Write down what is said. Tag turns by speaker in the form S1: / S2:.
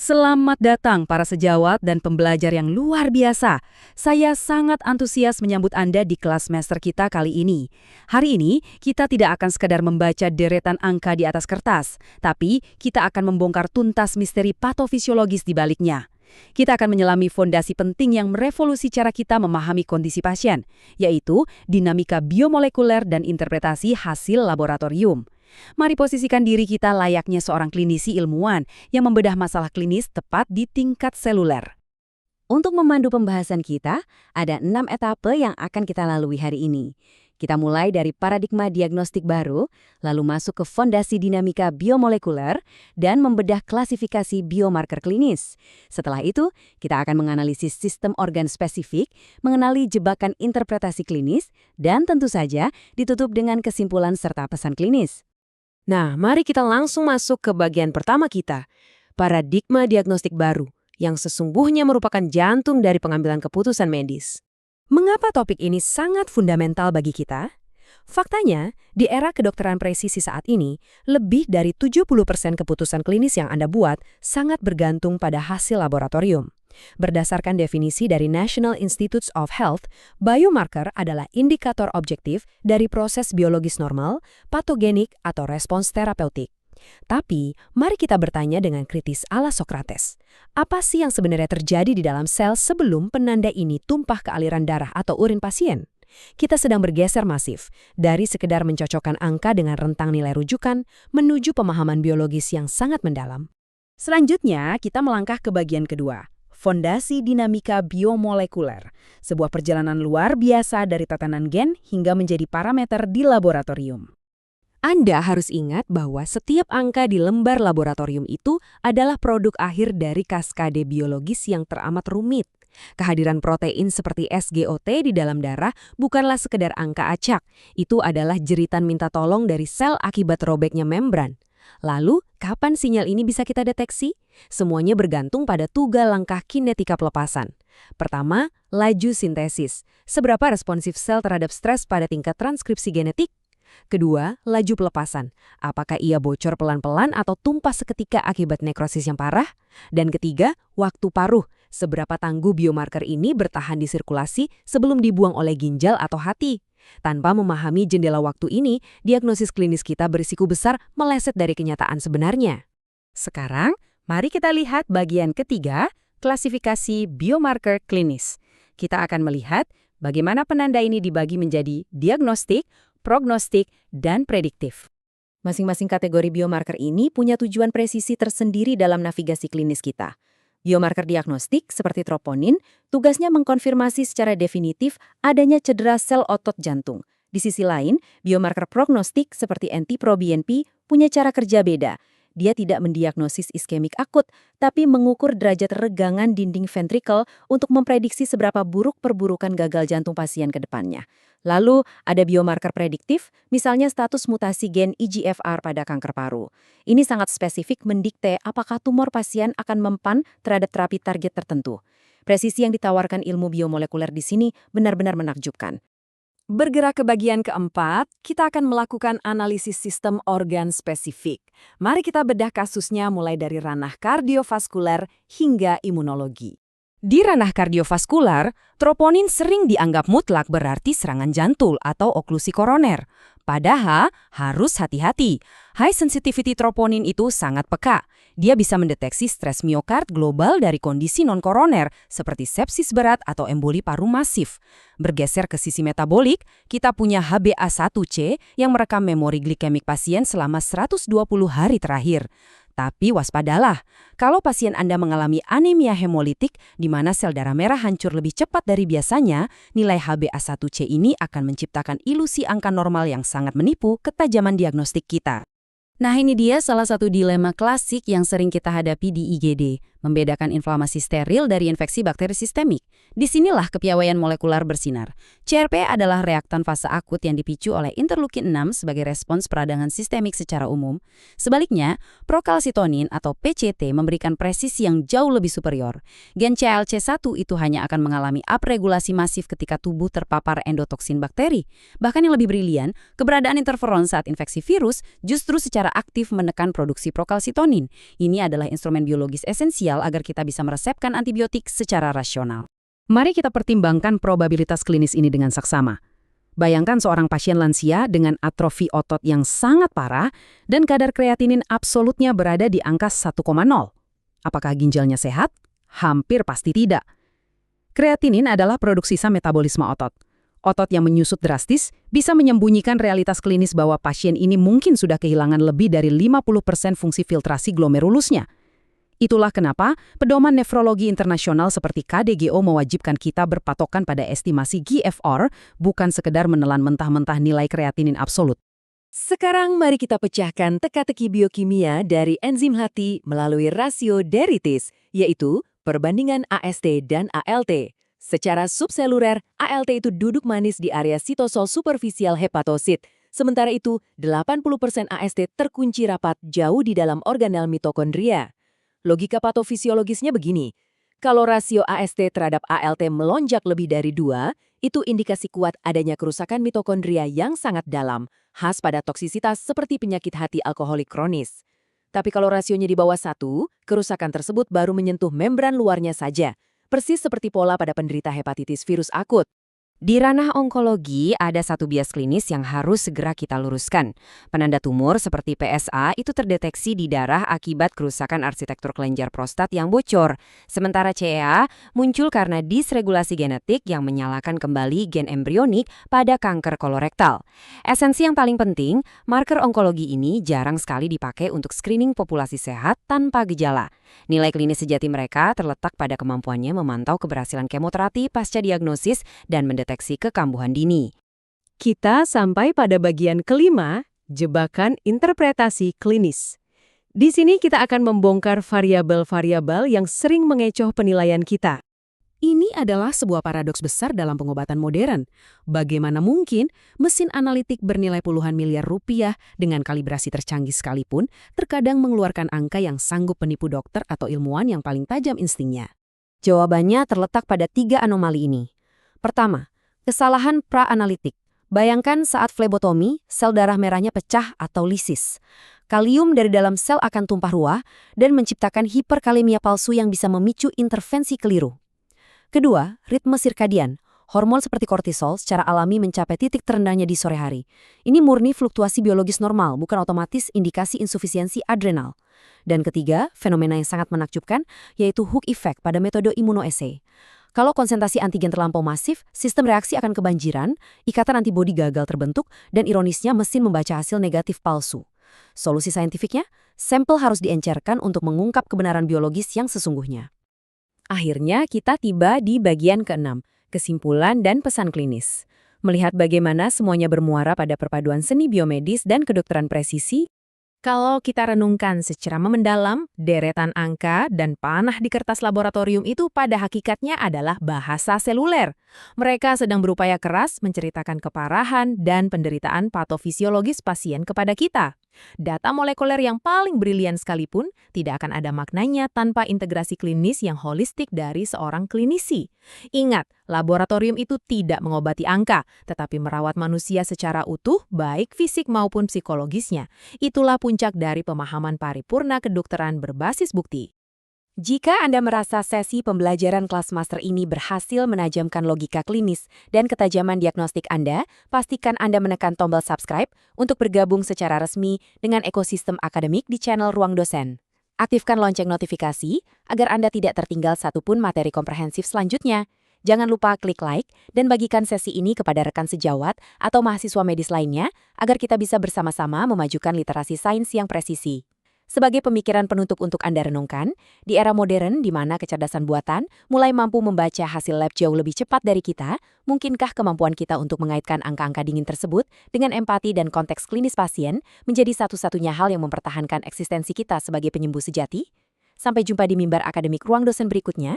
S1: Selamat datang para sejawat dan pembelajar yang luar biasa. Saya sangat antusias menyambut Anda di kelas master kita kali ini. Hari ini, kita tidak akan sekadar membaca deretan angka di atas kertas, tapi kita akan membongkar tuntas misteri patofisiologis di baliknya. Kita akan menyelami fondasi penting yang merevolusi cara kita memahami kondisi pasien, yaitu dinamika biomolekuler dan interpretasi hasil laboratorium. Mari posisikan diri kita layaknya seorang klinisi ilmuwan yang membedah masalah klinis tepat di tingkat seluler. Untuk memandu pembahasan kita, ada 6 etape yang akan kita lalui hari ini. Kita mulai dari paradigma diagnostik baru, lalu masuk ke fondasi dinamika biomolekuler, dan membedah klasifikasi biomarker klinis. Setelah itu, kita akan menganalisis sistem organ spesifik, mengenali jebakan interpretasi klinis, dan tentu saja ditutup dengan kesimpulan serta pesan klinis.
S2: Nah, mari kita langsung masuk ke bagian pertama kita, paradigma diagnostik baru, yang sesungguhnya merupakan jantung dari pengambilan keputusan medis.
S1: Mengapa topik ini sangat fundamental bagi kita? Faktanya, di era kedokteran presisi saat ini, lebih dari 70% keputusan klinis yang Anda buat sangat bergantung pada hasil laboratorium. Berdasarkan definisi dari National Institutes of Health, biomarker adalah indikator objektif dari proses biologis normal, patogenik, atau respons terapeutik. Tapi, mari kita bertanya dengan kritis ala Socrates. Apa sih yang sebenarnya terjadi di dalam sel sebelum penanda ini tumpah ke aliran darah atau urin pasien? Kita sedang bergeser masif, dari sekedar mencocokkan angka dengan rentang nilai rujukan, menuju pemahaman biologis yang sangat mendalam. Selanjutnya, kita melangkah ke bagian kedua. Fondasi dinamika biomolekuler, sebuah perjalanan luar biasa dari tatanan gen hingga menjadi parameter di laboratorium.
S2: Anda harus ingat bahwa setiap angka di lembar laboratorium itu adalah produk akhir dari kaskade biologis yang teramat rumit. Kehadiran protein seperti SGOT di dalam darah bukanlah sekedar angka acak, itu adalah jeritan minta tolong dari sel akibat robeknya membran. Lalu, kapan sinyal ini bisa kita deteksi? Semuanya bergantung pada 3 langkah kinetika pelepasan. Pertama, laju sintesis. Seberapa responsif sel terhadap stres pada tingkat transkripsi genetik? Kedua, laju pelepasan. Apakah ia bocor pelan-pelan atau tumpah seketika akibat nekrosis yang parah? Dan ketiga, waktu paruh. Seberapa tangguh biomarker ini bertahan di sirkulasi sebelum dibuang oleh ginjal atau hati? Tanpa memahami jendela waktu ini, diagnosis klinis kita berisiko besar meleset dari kenyataan sebenarnya.
S1: Sekarang, mari kita lihat bagian ketiga, klasifikasi biomarker klinis. Kita akan melihat bagaimana penanda ini dibagi menjadi diagnostik, prognostik, dan prediktif. Masing-masing kategori biomarker ini punya tujuan presisi tersendiri dalam navigasi klinis kita. Biomarker diagnostik seperti troponin, tugasnya mengkonfirmasi secara definitif adanya cedera sel otot jantung. Di sisi lain, biomarker prognostik seperti NT-proBNP punya cara kerja beda. Dia tidak mendiagnosis iskemik akut, tapi mengukur derajat regangan dinding ventrikel untuk memprediksi seberapa buruk perburukan gagal jantung pasien ke depannya. Lalu, ada biomarker prediktif, misalnya status mutasi gen EGFR pada kanker paru. Ini sangat spesifik mendikte apakah tumor pasien akan mempan terhadap terapi target tertentu. Presisi yang ditawarkan ilmu biomolekuler di sini benar-benar menakjubkan. Bergerak ke bagian keempat, kita akan melakukan analisis sistem organ spesifik. Mari kita bedah kasusnya mulai dari ranah kardiovaskuler hingga imunologi. Di ranah kardiovaskular, troponin sering dianggap mutlak berarti serangan jantung atau oklusi koroner. Padahal harus hati-hati. High sensitivity troponin itu sangat peka. Dia bisa mendeteksi stres miokard global dari kondisi non-koroner seperti sepsis berat atau emboli paru masif. Bergeser ke sisi metabolik, kita punya HbA1c yang merekam memori glikemik pasien selama 120 hari terakhir. Tapi waspadalah, kalau pasien Anda mengalami anemia hemolitik di mana sel darah merah hancur lebih cepat dari biasanya, nilai HbA1c ini akan menciptakan ilusi angka normal yang sangat menipu ketajaman diagnostik kita. Nah, ini dia salah satu dilema klasik yang sering kita hadapi di IGD, membedakan inflamasi steril dari infeksi bakteri sistemik. Disinilah kepiawaian molekular bersinar. CRP adalah reaktan fase akut yang dipicu oleh interleukin 6 sebagai respons peradangan sistemik secara umum. Sebaliknya, prokalsitonin atau PCT memberikan presisi yang jauh lebih superior. Gen CLC1 itu hanya akan mengalami upregulasi masif ketika tubuh terpapar endotoksin bakteri. Bahkan yang lebih brilian, keberadaan interferon saat infeksi virus justru secara aktif menekan produksi prokalsitonin. Ini adalah instrumen biologis esensial krusial agar kita bisa meresepkan antibiotik secara rasional. Mari kita pertimbangkan probabilitas klinis ini dengan saksama. Bayangkan seorang pasien lansia dengan atrofi otot yang sangat parah dan kadar kreatinin absolutnya berada di angka 1,0. Apakah ginjalnya sehat? Hampir pasti tidak. Kreatinin adalah produk sisa metabolisme otot. Otot yang menyusut drastis bisa menyembunyikan realitas klinis bahwa pasien ini mungkin sudah kehilangan lebih dari 50% fungsi filtrasi glomerulusnya. Itulah kenapa pedoman nefrologi internasional seperti KDGO mewajibkan kita berpatokan pada estimasi GFR, bukan sekedar menelan mentah-mentah nilai kreatinin absolut.
S2: Sekarang mari kita pecahkan teka-teki biokimia dari enzim hati melalui rasio Deritis, yaitu perbandingan AST dan ALT. Secara subseluler, ALT itu duduk manis di area sitosol superfisial hepatosit. Sementara itu, 80% AST terkunci rapat jauh di dalam organel mitokondria. Logika patofisiologisnya begini. Kalau rasio AST terhadap ALT melonjak lebih dari 2, itu indikasi kuat adanya kerusakan mitokondria yang sangat dalam, khas pada toksisitas seperti penyakit hati alkoholik kronis. Tapi kalau rasionya di bawah 1, kerusakan tersebut baru menyentuh membran luarnya saja. Persis seperti pola pada penderita hepatitis virus akut. Di ranah onkologi, ada satu bias klinis yang harus segera kita luruskan. Penanda tumor seperti PSA itu terdeteksi di darah akibat kerusakan arsitektur kelenjar prostat yang bocor. Sementara CEA muncul karena disregulasi genetik yang menyalakan kembali gen embrionik pada kanker kolorektal. Esensi yang paling penting, marker onkologi ini jarang sekali dipakai untuk screening populasi sehat tanpa gejala. Nilai klinis sejati mereka terletak pada kemampuannya memantau keberhasilan kemoterapi pasca diagnosis dan mendeteksi kekambuhan dini.
S3: Kita sampai pada bagian kelima, jebakan interpretasi klinis. Di sini kita akan membongkar variabel-variabel yang sering mengecoh penilaian kita. Ini adalah sebuah paradoks besar dalam pengobatan modern. Bagaimana mungkin mesin analitik bernilai puluhan miliar rupiah dengan kalibrasi tercanggih sekalipun terkadang mengeluarkan angka yang sanggup menipu dokter atau ilmuwan yang paling tajam instingnya?
S2: Jawabannya terletak pada 3 anomali ini. Pertama, kesalahan pra-analitik. Bayangkan saat flebotomi, sel darah merahnya pecah atau lisis. Kalium dari dalam sel akan tumpah ruah dan menciptakan hiperkalemia palsu yang bisa memicu intervensi keliru. Kedua, ritme sirkadian. Hormon seperti kortisol secara alami mencapai titik terendahnya di sore hari. Ini murni fluktuasi biologis normal, bukan otomatis indikasi insufisiensi adrenal. Dan ketiga, fenomena yang sangat menakjubkan, yaitu hook effect pada metode immunoassay. Kalau konsentrasi antigen terlampau masif, sistem reaksi akan kebanjiran, ikatan antibodi gagal terbentuk, dan ironisnya mesin membaca hasil negatif palsu. Solusi saintifiknya, sampel harus diencerkan untuk mengungkap kebenaran biologis yang sesungguhnya. Akhirnya kita tiba di bagian ke-6, kesimpulan dan pesan klinis. Melihat bagaimana semuanya bermuara pada perpaduan seni biomedis dan kedokteran presisi, kalau kita renungkan secara mendalam, deretan angka dan panah di kertas laboratorium itu pada hakikatnya adalah bahasa seluler. Mereka sedang berupaya keras menceritakan keparahan dan penderitaan patofisiologis pasien kepada kita. Data molekuler yang paling brilian sekalipun tidak akan ada maknanya tanpa integrasi klinis yang holistik dari seorang klinisi. Ingat, laboratorium itu tidak mengobati angka, tetapi merawat manusia secara utuh, baik fisik maupun psikologisnya. Itulah puncak dari pemahaman paripurna kedokteran berbasis bukti. Jika Anda merasa sesi pembelajaran kelas master ini berhasil menajamkan logika klinis dan ketajaman diagnostik Anda, pastikan Anda menekan tombol subscribe untuk bergabung secara resmi dengan ekosistem akademik di channel Ruang Dosen. Aktifkan lonceng notifikasi agar Anda tidak tertinggal satupun materi komprehensif selanjutnya. Jangan lupa klik like dan bagikan sesi ini kepada rekan sejawat atau mahasiswa medis lainnya agar kita bisa bersama-sama memajukan literasi sains yang presisi. Sebagai pemikiran penutup untuk Anda renungkan, di era modern di mana kecerdasan buatan mulai mampu membaca hasil lab jauh lebih cepat dari kita, mungkinkah kemampuan kita untuk mengaitkan angka-angka dingin tersebut dengan empati dan konteks klinis pasien menjadi satu-satunya hal yang mempertahankan eksistensi kita sebagai penyembuh sejati? Sampai jumpa di mimbar akademik Ruang Dosen berikutnya.